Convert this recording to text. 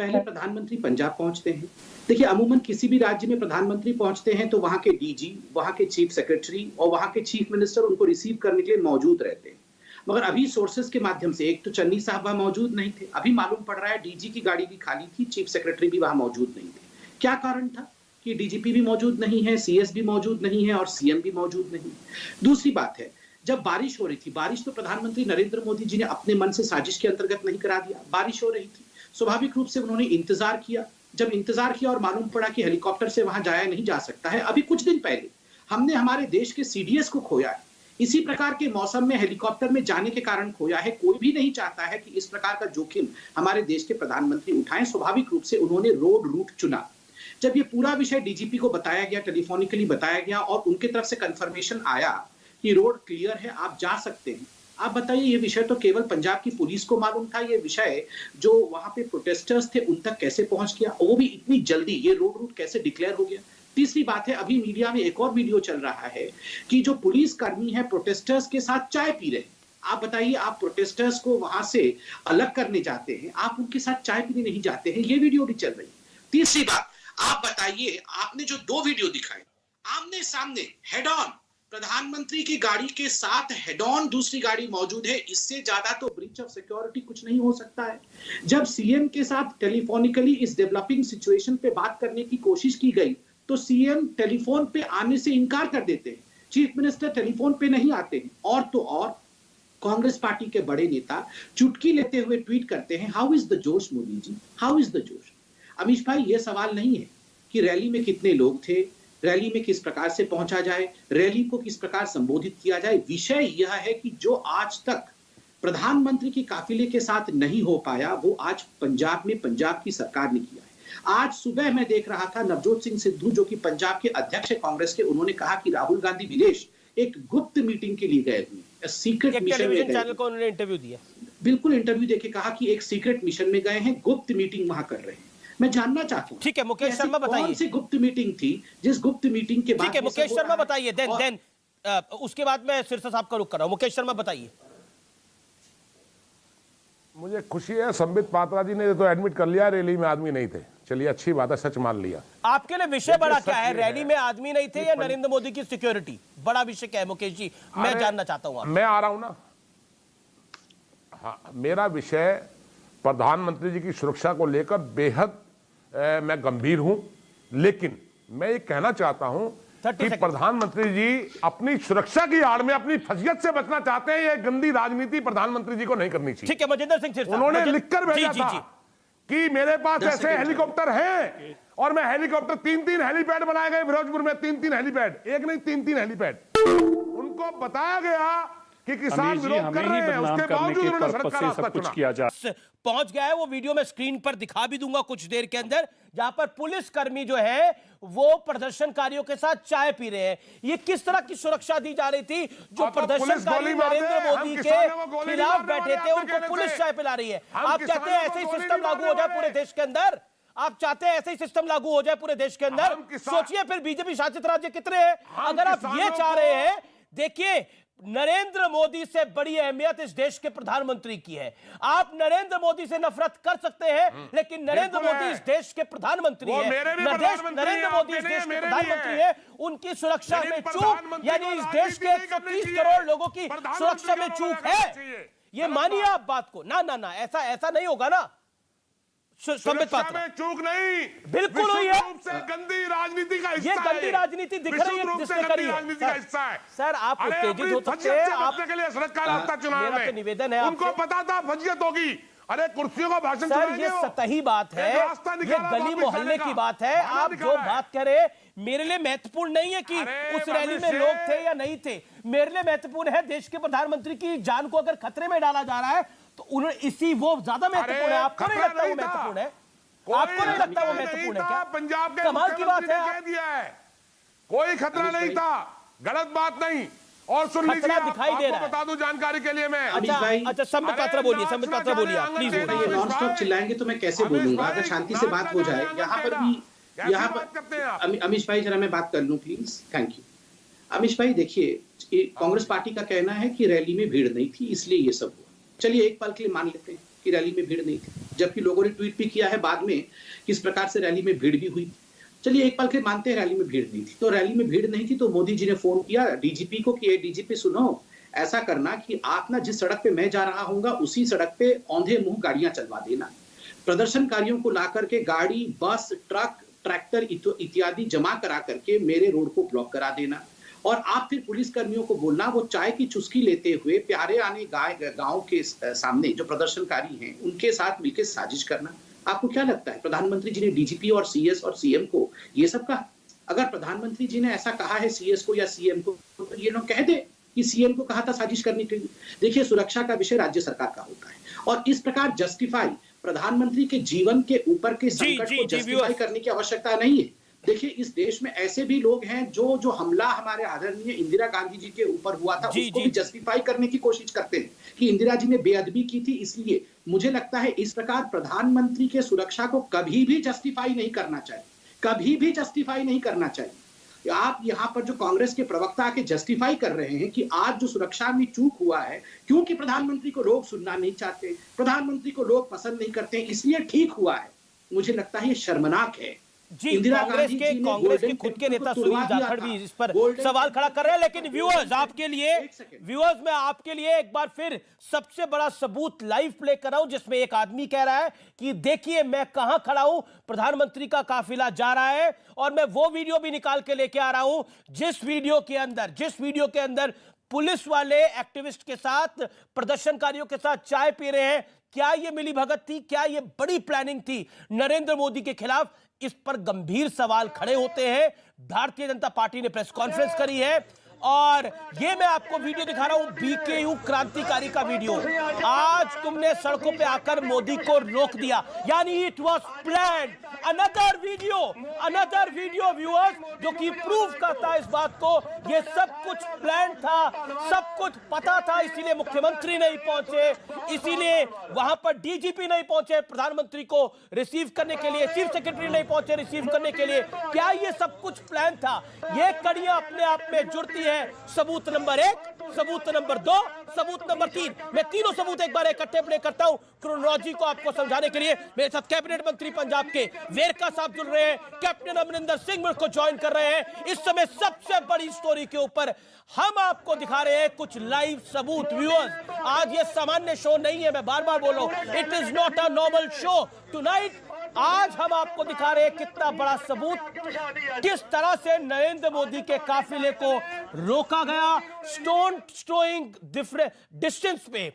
पहले प्रधानमंत्री पंजाब पहुंचते हैं। देखिए, अमूमन किसी भी राज्य में प्रधानमंत्री पहुंचते हैं तो वहां के डीजी, वहां के चीफ सेक्रेटरी और वहां के चीफ मिनिस्टर उनको रिसीव करने के लिए मौजूद रहते हैं। मगर अभी सोर्सेस के माध्यम से, एक तो चन्नी साहब वहां मौजूद नहीं थे, अभी मालूम पड़ रहा है डीजी की गाड़ी भी खाली थी, चीफ सेक्रेटरी भी वहां मौजूद नहीं थे। क्या कारण था कि डीजीपी भी मौजूद नहीं है, सीएस भी मौजूद नहीं है और सीएम भी मौजूद नहीं। दूसरी बात है, जब बारिश हो रही थी, बारिश तो प्रधानमंत्री नरेंद्र मोदी जी ने अपने मन से साजिश के अंतर्गत नहीं करा दिया, बारिश हो रही थी, स्वाभाविक रूप से उन्होंने इंतजार किया। जब इंतजार किया और मालूम पड़ा कि हेलीकॉप्टर से वहां जाया नहीं जा सकता है, अभी कुछ दिन पहले हमने हमारे देश के सीडीएस को खोया है, इसी प्रकार के मौसम में हेलीकॉप्टर में जाने के कारण खोया है। कोई भी नहीं चाहता है कि इस प्रकार का जोखिम हमारे देश के प्रधानमंत्री उठाएं। स्वाभाविक रूप से उन्होंने रोड रूट चुना। जब ये पूरा विषय डीजीपी को बताया गया, टेलीफोनिकली बताया गया और उनके तरफ से कंफर्मेशन आया कि रोड क्लियर है, आप जा सकते हैं। आप बताइए, ये विषय तो केवल पंजाब की पुलिस को मालूम था, ये विषय जो वहां पे प्रोटेस्टर्स थे उन तक कैसे पहुंच गया, वो भी इतनी जल्दी, ये रोड रूट कैसे डिक्लेयर हो गया। तीसरी बात है, अभी मीडिया में एक और वीडियो चल रहा है कि जो पुलिस कर्मी है प्रोटेस्टर्स के साथ चाय पी रहे हैं। आप बताइए, आप प्रोटेस्टर्स को वहां से अलग करने जाते हैं, आप उनके साथ चाय पीने नहीं जाते हैं, ये वीडियो भी चल रही है। तीसरी बात, आप बताइए, आपने जो दो वीडियो दिखाए आमने सामने, हेड ऑन, प्रधानमंत्री की गाड़ी के साथ हेड ऑन दूसरी गाड़ी मौजूद है, इससे ज्यादा तो ब्रीच ऑफ सिक्योरिटी कुछ नहीं हो सकता है। जब सीएम के साथ टेलीफोनिकली इस डेवलपिंग सिचुएशन पे बात करने की कोशिश की गई तो सीएम टेलीफोन पे आने से इनकार कर देते हैं, चीफ मिनिस्टर टेलीफोन पे नहीं आते हैं। और तो और कांग्रेस पार्टी के बड़े नेता चुटकी लेते हुए ट्वीट करते हैं, हाउ इज द जोश Modi ji, how is the जोश। अमीश भाई, ये सवाल नहीं है कि रैली में कितने लोग थे, रैली में किस प्रकार से पहुंचा जाए, रैली को किस प्रकार संबोधित किया जाए। विषय यह है कि जो आज तक प्रधानमंत्री की काफिले के साथ नहीं हो पाया, वो आज पंजाब में पंजाब की सरकार ने किया है। आज सुबह मैं देख रहा था नवजोत सिंह सिद्धू, जो कि पंजाब के अध्यक्ष है कांग्रेस के, उन्होंने कहा कि राहुल गांधी विदेश एक गुप्त मीटिंग के लिए गए हुए, सीक्रेट मिशन में गए। चैनल को उन्होंने इंटरव्यू दिया, बिल्कुल इंटरव्यू देके कहा कि एक सीक्रेट मिशन में गए हैं, गुप्त मीटिंग वहां कर रहे हैं। मैं जानना चाहता हूं, ठीक है मुकेश शर्मा बताइए, कौन सी गुप्त मीटिंग थी जिस गुप्त मीटिंग के बाद। ठीक है मुकेश शर्मा बताइए, देन उसके बाद मैं सिरसा साहब का रुख कर रहा हूं। मुकेश शर्मा बताइए। मुझे खुशी है, संबित पात्रा जी ने तो एडमिट कर लिया रैली में आदमी नहीं थे। चलिए, अच्छी बात है, सच मान लिया। आपके लिए विषय बड़ा क्या है, रैली में आदमी नहीं थे या नरेंद्र मोदी की सिक्योरिटी? बड़ा विषय क्या है मुकेश जी, मैं जानना चाहता हूं। मैं आ रहा हूं ना, हाँ, मेरा विषय प्रधानमंत्री जी की सुरक्षा को लेकर बेहद मैं गंभीर हूं, लेकिन मैं ये कहना चाहता हूं कि प्रधानमंत्री जी अपनी सुरक्षा की आड़ में अपनी फजीयत से बचना चाहते हैं। ये गंदी राजनीति प्रधानमंत्री जी को नहीं करनी चाहिए। ठीक है, मजेंद्र सिंह सिरसा, उन्होंने लिखकर भेजा था कि मेरे पास ऐसे हेलीकॉप्टर हैं और मैं हेलीकॉप्टर 3-3 हेलीपैड बनाए गए फिरोजपुर में, 3-3 हेलीपैड, एक नहीं 3-3 हेलीपैड। उनको बताया गया कि किसान विरोध कर रहे हैं, उसके बावजूद उन्होंने सड़क का रास्ता चुना। पहुंच गया है वो वीडियो, मैं स्क्रीन पर दिखा भी दूंगा कुछ देर के अंदर, जहां पर पुलिस कर्मी जो है वो प्रदर्शनकारियों के साथ चाय पी रहे हैं। ये किस तरह की सुरक्षा दी जा रही थी? जो प्रदर्शनकारी नरेंद्र मोदी के खिलाफ बैठे थे उनको पुलिस चाय पिला रही है। आप चाहते हैं ऐसे ही सिस्टम लागू हो जाए पूरे देश के अंदर? आप चाहते हैं ऐसे ही सिस्टम लागू हो जाए पूरे देश के अंदर? सोचिए फिर बीजेपी शासित राज्य कितने हैं। अगर आप ये चाह रहे हैं, देखिए नरेंद्र मोदी से बड़ी अहमियत इस देश के प्रधानमंत्री की है। आप नरेंद्र मोदी से नफरत कर सकते हैं, लेकिन नरेंद्र मोदी इस देश के प्रधानमंत्री हैं। नरेंद्र मोदी इस देश के प्रधानमंत्री हैं। उनकी सुरक्षा में चूक, यानी इस देश के 130 करोड़ लोगों की सुरक्षा में चूक है। ये मानिए आप बात को। ना ना ना, ऐसा नहीं होगा ना। सुरक्षा में चूक नहीं, बिल्कुल हुई है। गंदी राजनीति का हिस्सा ये गंदी राजनीति दिख रही है, जिसने करी है। राजनीति का हिस्सा है सर, आप उत्तेजित हो सकते हैं, आपने के लिए सड़क का रास्ता चुनाव में निवेदन है, उनको पता था फजियत होगी। अरे कुर्सियों का भाषण सर, ये सतही बात है, ये गली मोहल्ले की बात है। आप जो बात करें, मेरे लिए महत्वपूर्ण नहीं है कि उस रैली में लोग थे या नहीं थे। मेरे लिए महत्वपूर्ण है देश के प्रधानमंत्री की जान को अगर खतरे में डाला जा रहा है तो उन्होंने इसी वो ज्यादा महत्वपूर्ण है। आपको नहीं लगता वो महत्वपूर्ण है? आपको नहीं लगता वो महत्वपूर्ण है क्या? पंजाब के कमाल की बात है, कह दिया है कोई खतरा नहीं था, गलत बात नहीं। और सुन लीजिए, दिखाई दे रहा है, बता दूं जानकारी के लिए मैं। अच्छा संबित पात्रा बोलिए, संबित पात्रा बोलिए आप प्लीज। ये नॉन स्टॉप चिल्लाएंगे तो मैं कैसे बोलूंगा? अगर शांति से बात हो जाए यहाँ पर भी, यहाँ पर अमीश भाई जरा मैं बात कर लूं प्लीज। थैंक यू अमीश भाई। देखिए, कांग्रेस पार्टी का कहना है कि रैली में भीड़ नहीं थी इसलिए ये सब हुआ। चलिए एक पल के लिए मान लेते हैं, कि रैली में भीड़ नहीं थी, जबकि लोगों ने ट्वीट भी किया है बाद में किस प्रकार से रैली में भीड़ भी हुई। चलिए एक पल के मानते हैं रैली में भीड़ नहीं थी, तो रैली में भीड़ नहीं थी तो मोदी जी ने फोन किया डीजीपी को कि डीजीपी सुनो, ऐसा करना कि आप ना जिस सड़क पे मैं जा रहा हूंगा उसी सड़क पे औंधे मुंह गाड़ियां चलवा देना, प्रदर्शनकारियों को ला करके गाड़ी, बस, ट्रक, ट्रैक्टर इत्यादि जमा करा करके मेरे रोड को ब्लॉक करा देना, और आप फिर पुलिस कर्मियों को बोलना वो चाय की चुस्की लेते हुए प्यारे आने गांव के सामने जो प्रदर्शनकारी हैं उनके साथ मिलकर साजिश करना। आपको क्या लगता है प्रधानमंत्री जी ने डीजीपी और सीएस और सीएम को ये सब कहा? अगर प्रधानमंत्री जी ने ऐसा कहा है सीएस को या सीएम को, तो ये लोग कह दे कि सीएम को कहा था साजिश करने के लिए। देखिए सुरक्षा का विषय राज्य सरकार का होता है, और इस प्रकार जस्टिफाई प्रधानमंत्री के जीवन के ऊपर के संकट को जस्टिफाई करने की आवश्यकता नहीं है। देखिए इस देश में ऐसे भी लोग हैं जो हमला हमारे आदरणीय इंदिरा गांधी जी के ऊपर हुआ था उसको भी जस्टिफाई करने की कोशिश करते हैं कि इंदिरा जी ने बेअदबी की थी इसलिए। मुझे लगता है इस प्रकार प्रधानमंत्री के सुरक्षा को कभी भी जस्टिफाई नहीं करना चाहिए, कभी भी जस्टिफाई नहीं करना चाहिए। आप यहाँ पर जो कांग्रेस के प्रवक्ता आके जस्टिफाई कर रहे हैं कि आज जो सुरक्षा में चूक हुआ है क्योंकि प्रधानमंत्री को लोग सुनना नहीं चाहते, प्रधानमंत्री को लोग पसंद नहीं करते इसलिए ठीक हुआ है, मुझे लगता है ये शर्मनाक है। जी, कांग्रेस के खुद के नेता सुनील जाखड़ भी इस पर सवाल खड़ा कर रहे हैं, लेकिन व्यूअर्स आपके लिए, व्यूअर्स मैं आपके लिए एक बार फिर सबसे बड़ा सबूत लाइव प्ले कर रहा हूं जिसमें एक आदमी कह रहा है कि देखिए मैं कहां खड़ा हूं, प्रधानमंत्री का काफिला जा रहा है, और मैं वो वीडियो भी निकाल के लेके आ रहा हूं जिस वीडियो के अंदर पुलिस वाले एक्टिविस्ट के साथ, प्रदर्शनकारियों के साथ चाय पी रहे हैं। क्या ये मिलीभगत थी? क्या ये बड़ी प्लानिंग थी नरेंद्र मोदी के खिलाफ? इस पर गंभीर सवाल खड़े होते हैं। भारतीय जनता पार्टी ने प्रेस कॉन्फ्रेंस करी है, और ये मैं आपको वीडियो दिखा रहा हूं, बीकेयू क्रांतिकारी का वीडियो। आज तुमने सड़कों पे आकर मोदी को रोक दिया, यानी it was planned. Another video viewers जो कि प्रूव करता है इस बात को, ये सब कुछ प्लान था, सब कुछ पता था, इसीलिए मुख्यमंत्री नहीं पहुंचे, इसीलिए वहां पर डीजीपी नहीं पहुंचे प्रधानमंत्री को रिसीव करने के लिए, चीफ सेक्रेटरी नहीं पहुंचे रिसीव करने के लिए। क्या ये सब कुछ प्लान था? ये कड़ियां अपने आप में जुड़ती है। सबूत नंबर 1, सबूत नंबर 2, सबूत नंबर 3। मैं तीनों सबूत एक बार इकट्ठे प्ले करता हूं क्रोनोलॉजी को आपको समझाने के लिए। मेरे साथ कैबिनेट मंत्री पंजाब के वेरका साहब जुड़ रहे हैं, कैप्टन अमरिंदर सिंह मुझको ज्वाइन कर रहे हैं। इस समय सबसे बड़ी स्टोरी के ऊपर हम आपको दिखा रहे हैं कुछ लाइव सबूत। व्यूअर्स आज ये सामान्य शो नहीं है, मैं बार बार बोल रहा हूं, it is not a normal show tonight. आज हम आपको दिखा रहे हैं कितना बड़ा सबूत, किस तरह से नरेंद्र मोदी के काफिले को रोका गया स्टोन थ्रोइंग डिस्टेंस पे।